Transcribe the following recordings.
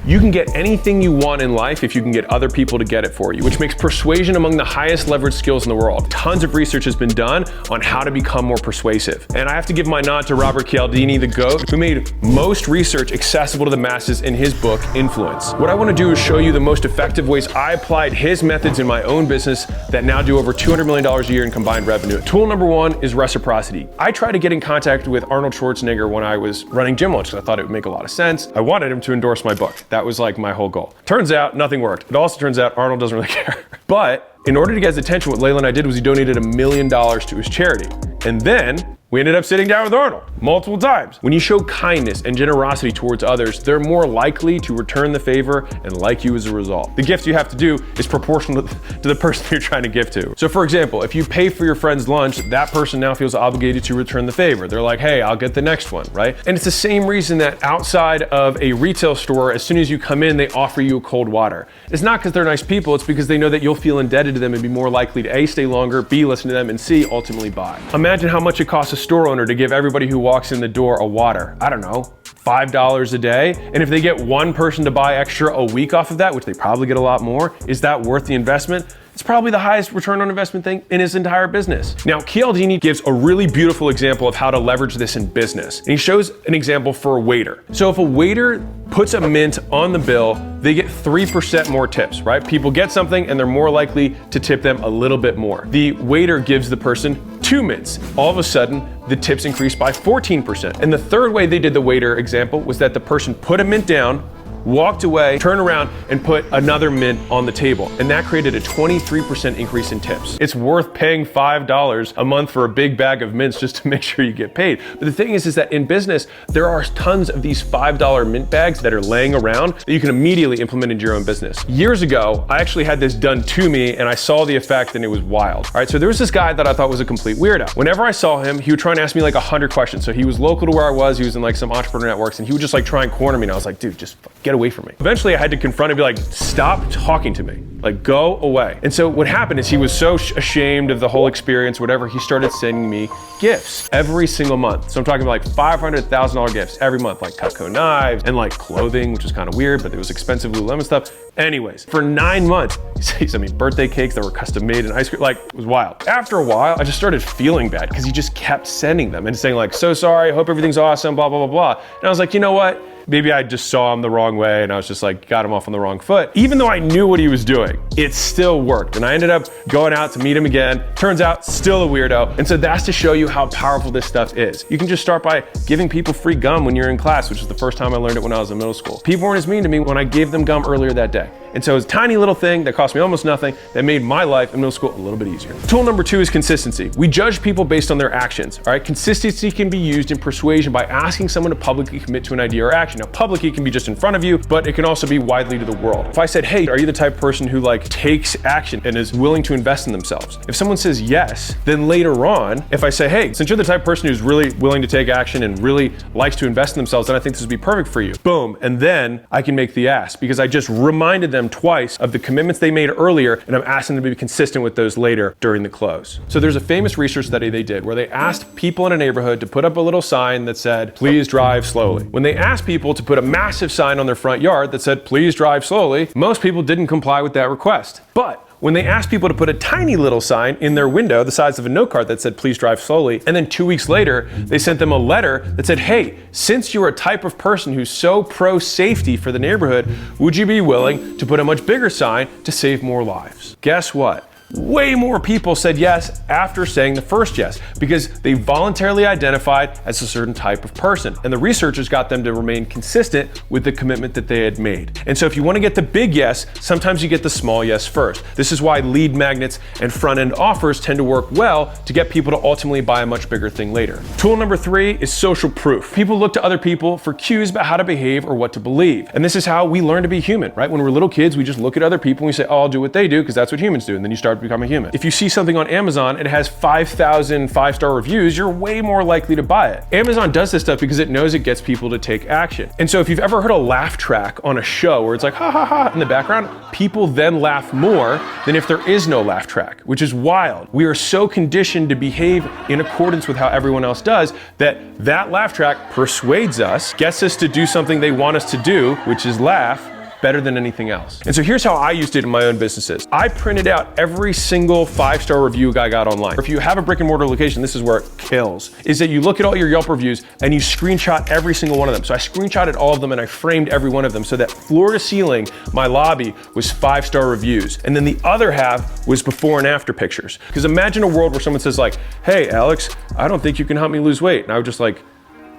You can get anything you want in life if you can get other people to get it for you, which makes persuasion among the highest leveraged skills in the world. Tons of research has been done on how to become more persuasive. And I have to give my nod to Robert Cialdini, the GOAT, who made most research accessible to the masses in his book, Influence. What I want to do is show you the most effective ways I applied his methods in my own business that now do over $200 million a year in combined revenue. Tool number one is reciprocity. I tried to get in contact with Arnold Schwarzenegger when I was running Gym Launch because I thought it would make a lot of sense. I wanted him to endorse my book. That was like my whole goal. Turns out nothing worked. It also turns out Arnold doesn't really care. But in order to get his attention, what Layla and I did was he donated $1 million to his charity. And then we ended up sitting down with Arnold multiple times. When you show kindness and generosity towards others, they're more likely to return the favor and like you as a result. The gift you have to do is proportional to the person you're trying to give to. So for example, if you pay for your friend's lunch, that person now feels obligated to return the favor. They're like, hey, I'll get the next one, right? And it's the same reason that outside of a retail store, as soon as you come in, they offer you cold water. It's not because they're nice people, it's because they know that you'll feel indebted to them and be more likely to A, stay longer, B, listen to them, and C, ultimately buy. Imagine how much it costs a store owner to give everybody who walks in the door a water. I don't know, $5 a day. And if they get one person to buy extra a week off of that, which they probably get a lot more, is that worth the investment? It's probably the highest return on investment thing in his entire business. Now, Cialdini gives a really beautiful example of how to leverage this in business. And he shows an example for a waiter. So if a waiter puts a mint on the bill, they get 3% more tips, right? People get something and they're more likely to tip them a little bit more. The waiter gives the person 2 mints. All of a sudden, the tips increased by 14%. And the third way they did the waiter example was that the person put a mint down, walked away, turned around, and put another mint on the table. And that created a 23% increase in tips. It's worth paying $5 a month for a big bag of mints just to make sure you get paid. But the thing is that in business, there are tons of these $5 mint bags that are laying around that you can immediately implement into your own business. Years ago, I actually had this done to me and I saw the effect and it was wild. All right, so there was this guy that I thought was a complete weirdo. Whenever I saw him, he would try and ask me like 100 questions. So he was local to where I was, he was in like some entrepreneur networks, and he would just like try and corner me. And I was like, dude, just get away from me. Eventually I had to confront him and be like, stop talking to me, like go away. And so what happened is he was so ashamed of the whole experience, whatever, he started sending me gifts every single month. So I'm talking about like $500,000 gifts every month, like Cutco knives and like clothing, which was kind of weird, but it was expensive Lululemon stuff. Anyways, for 9 months, he sent me birthday cakes that were custom made and ice cream, like it was wild. After a while, I just started feeling bad because he just kept sending them and saying like, so sorry, hope everything's awesome, blah, blah, blah, blah. And I was like, you know what? Maybe I just saw him the wrong way and I was just like, got him off on the wrong foot. Even though I knew what he was doing, it still worked. And I ended up going out to meet him again. Turns out, still a weirdo. And so that's to show you how powerful this stuff is. You can just start by giving people free gum when you're in class, which is the first time I learned it when I was in middle school. People weren't as mean to me when I gave them gum earlier that day. And so it's a tiny little thing that cost me almost nothing that made my life in middle school a little bit easier. Tool number 2 is consistency. We judge people based on their actions, all right? Consistency can be used in persuasion by asking someone to publicly commit to an idea or action. Now, publicly can be just in front of you, but it can also be widely to the world. If I said, hey, are you the type of person who like takes action and is willing to invest in themselves? If someone says yes, then later on, if I say, hey, since you're the type of person who's really willing to take action and really likes to invest in themselves, then I think this would be perfect for you. Boom. And then I can make the ask because I just reminded them twice of the commitments they made earlier, and I'm asking them to be consistent with those later during the close. So there's a famous research study they did where they asked people in a neighborhood to put up a little sign that said, please drive slowly. When they asked people to put a massive sign on their front yard that said, please drive slowly, most people didn't comply with that request. But when they asked people to put a tiny little sign in their window the size of a note card that said, please drive slowly, and then 2 weeks later, they sent them a letter that said, hey, since you're a type of person who's so pro-safety for the neighborhood, would you be willing to put a much bigger sign to save more lives? Guess what? Way more people said yes after saying the first yes because they voluntarily identified as a certain type of person. And the researchers got them to remain consistent with the commitment that they had made. And so if you want to get the big yes, sometimes you get the small yes first. This is why lead magnets and front-end offers tend to work well to get people to ultimately buy a much bigger thing later. Tool number 3 is social proof. People look to other people for cues about how to behave or what to believe. And this is how we learn to be human, right? When we're little kids, we just look at other people and we say, oh, I'll do what they do because that's what humans do. And then you start become a human. If you see something on Amazon and it has 5,000 5-star reviews, you're way more likely to buy it. Amazon does this stuff because it knows it gets people to take action. And so if you've ever heard a laugh track on a show where it's like ha ha ha in the background, people then laugh more than if there is no laugh track, which is wild. We are so conditioned to behave in accordance with how everyone else does that laugh track persuades us, gets us to do something they want us to do, which is laugh, better than anything else. And so here's how I used it in my own businesses. I printed out every single 5-star review I got online. If you have a brick and mortar location, this is where it kills, is that you look at all your Yelp reviews and you screenshot every single one of them. So I screenshotted all of them and I framed every one of them so that floor to ceiling, my lobby was 5-star reviews. And then the other half was before and after pictures. Because imagine a world where someone says like, hey, Alex, I don't think you can help me lose weight. And I would just like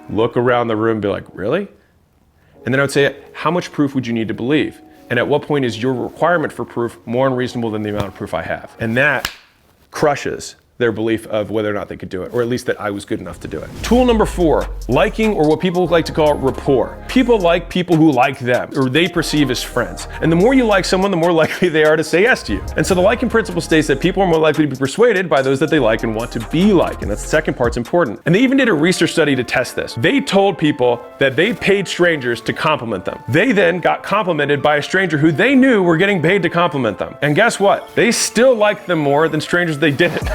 look around the room and be like, really? And then I would say, how much proof would you need to believe? And at what point is your requirement for proof more unreasonable than the amount of proof I have? And that crushes their belief of whether or not they could do it, or at least that I was good enough to do it. Tool number 4, liking, or what people like to call rapport. People like people who like them, or they perceive as friends. And the more you like someone, the more likely they are to say yes to you. And so the liking principle states that people are more likely to be persuaded by those that they like and want to be like. And that's the second part's important. And they even did a research study to test this. They told people that they paid strangers to compliment them. They then got complimented by a stranger who they knew were getting paid to compliment them. And guess what? They still liked them more than strangers they didn't.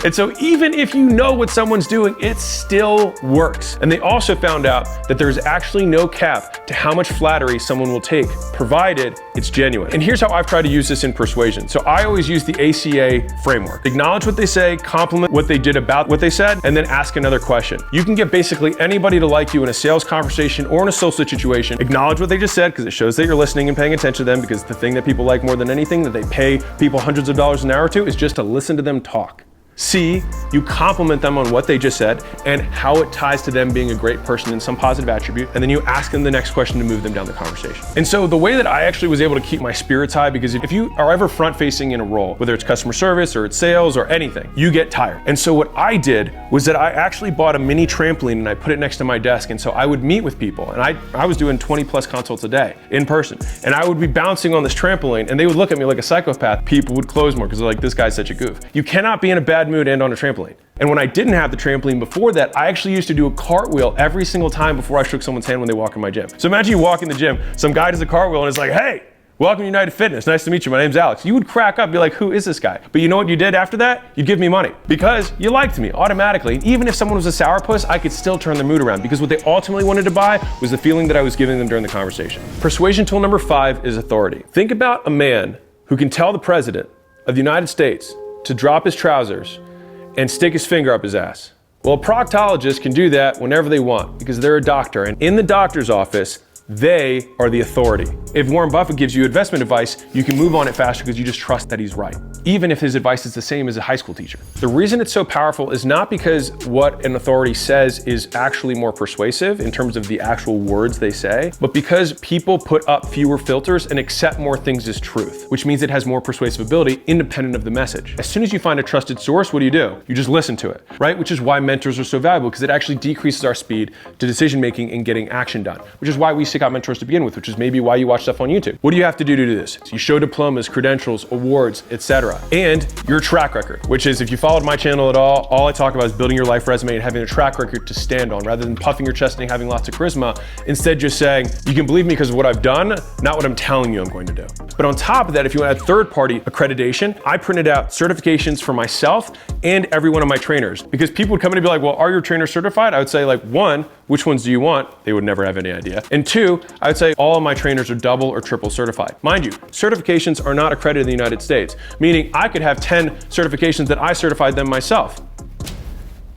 And so even if you know what someone's doing, it still works. And they also found out that there's actually no cap to how much flattery someone will take, provided it's genuine. And here's how I've tried to use this in persuasion. So I always use the ACA framework. Acknowledge what they say, compliment what they did about what they said, and then ask another question. You can get basically anybody to like you in a sales conversation or in a social situation. Acknowledge what they just said because it shows that you're listening and paying attention to them, because the thing that people like more than anything that they pay people hundreds of dollars an hour to is just to listen to them talk. C, you compliment them on what they just said and how it ties to them being a great person in some positive attribute, and then you ask them the next question to move them down the conversation. And so the way that I actually was able to keep my spirits high, because if you are ever front-facing in a role, whether it's customer service or it's sales or anything, you get tired. And so what I did was that I actually bought a mini trampoline and I put it next to my desk, and so I would meet with people, and I was doing 20 plus consults a day in person, and I would be bouncing on this trampoline and they would look at me like a psychopath. People would close more because they're like, this guy's such a goof. You cannot be in a bad mood and on a trampoline. And when I didn't have the trampoline before that, I actually used to do a cartwheel every single time before I shook someone's hand when they walk in my gym. So imagine you walk in the gym, some guy does a cartwheel and is like, hey, welcome to United Fitness. Nice to meet you. My name's Alex. You would crack up, be like, who is this guy? But you know what you did after that? You'd give me money because you liked me automatically. And even if someone was a sourpuss, I could still turn their mood around, because what they ultimately wanted to buy was the feeling that I was giving them during the conversation. Persuasion tool number 5 is authority. Think about a man who can tell the president of the United States to drop his trousers and stick his finger up his ass. Well, a proctologist can do that whenever they want because they're a doctor, and in the doctor's office, they are the authority. If Warren Buffett gives you investment advice, you can move on it faster because you just trust that he's right, even if his advice is the same as a high school teacher. The reason it's so powerful is not because what an authority says is actually more persuasive in terms of the actual words they say, but because people put up fewer filters and accept more things as truth, which means it has more persuasive ability independent of the message. As soon as you find a trusted source, what do? You just listen to it, right? Which is why mentors are so valuable, because it actually decreases our speed to decision making and getting action done, which is why we seek out mentors to begin with, which is maybe why you watch stuff on YouTube. What do you have to do to do this? So you show diplomas, credentials, awards, etc. And your track record, which is, if you followed my channel at all I talk about is building your life resume and having a track record to stand on, rather than puffing your chest and having lots of charisma. Instead, just saying, you can believe me because of what I've done, not what I'm telling you I'm going to do. But on top of that, if you want to add third-party accreditation, I printed out certifications for myself and every one of my trainers, because people would come in and be like, well, are your trainers certified? I would say, like, 1, which ones do you want? They would never have any idea. And 2, I would say all of my trainers are double or triple certified. Mind you, certifications are not accredited in the United States, meaning I could have 10 certifications that I certified them myself.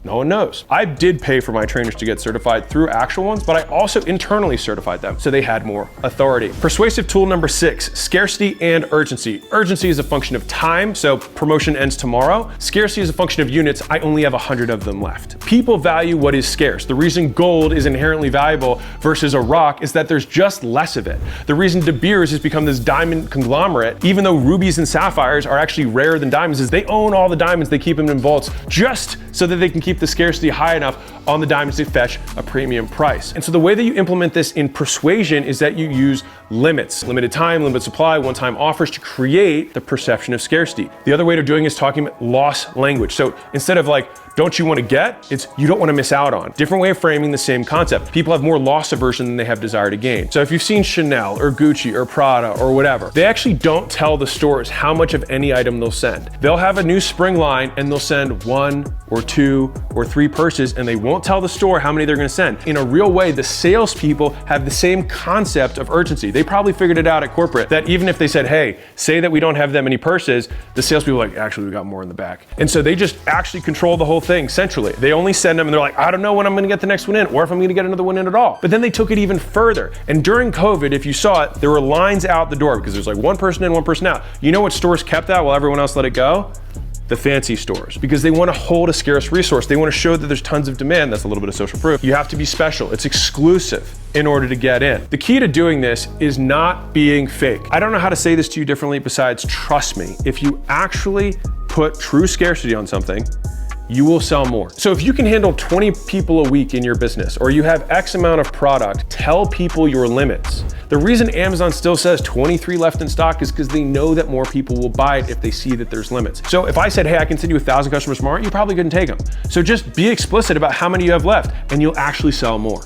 No one knows. I did pay for my trainers to get certified through actual ones, but I also internally certified them so they had more authority. Persuasive tool number 6, scarcity and urgency. Urgency is a function of time, so promotion ends tomorrow. Scarcity is a function of units. I only have 100 of them left. People value what is scarce. The reason gold is inherently valuable versus a rock is that there's just less of it. The reason De Beers has become this diamond conglomerate, even though rubies and sapphires are actually rarer than diamonds, is they own all the diamonds, they keep them in vaults just so that they can keep the scarcity high enough on the diamonds to fetch a premium price. And so the way that you implement this in persuasion is that you use limits, limited time, limited supply, one-time offers to create the perception of scarcity. The other way of doing it is talking about loss language. So instead of like, don't you want to get, it's you don't want to miss out on. Different way of framing the same concept. People have more loss aversion than they have desire to gain. So if you've seen Chanel or Gucci or Prada or whatever, they actually don't tell the stores how much of any item they'll send. They'll have a new spring line and they'll send 1 or 2 or 3 purses, and they won't tell the store how many they're gonna send. In a real way, the salespeople have the same concept of urgency. They probably figured it out at corporate that even if they said, hey, say that we don't have that many purses, the salespeople are like, actually, we got more in the back. And so they just actually control the whole thing centrally. They only send them and they're like, I don't know when I'm gonna get the next one in or if I'm gonna get another one in at all. But then they took it even further. And during COVID, if you saw it, there were lines out the door because there's like one person in, one person out. You know what stores kept that while everyone else let it go? The fancy stores, because they want to hold a scarce resource. They want to show that there's tons of demand. That's a little bit of social proof. You have to be special. It's exclusive in order to get in. The key to doing this is not being fake. I don't know how to say this to you differently besides trust me. If you actually put true scarcity on something, you will sell more. So if you can handle 20 people a week in your business, or you have X amount of product, tell people your limits. The reason Amazon still says 23 left in stock is because they know that more people will buy it if they see that there's limits. So if I said, hey, I can send you 1,000 customers tomorrow, you probably couldn't take them. So just be explicit about how many you have left and you'll actually sell more.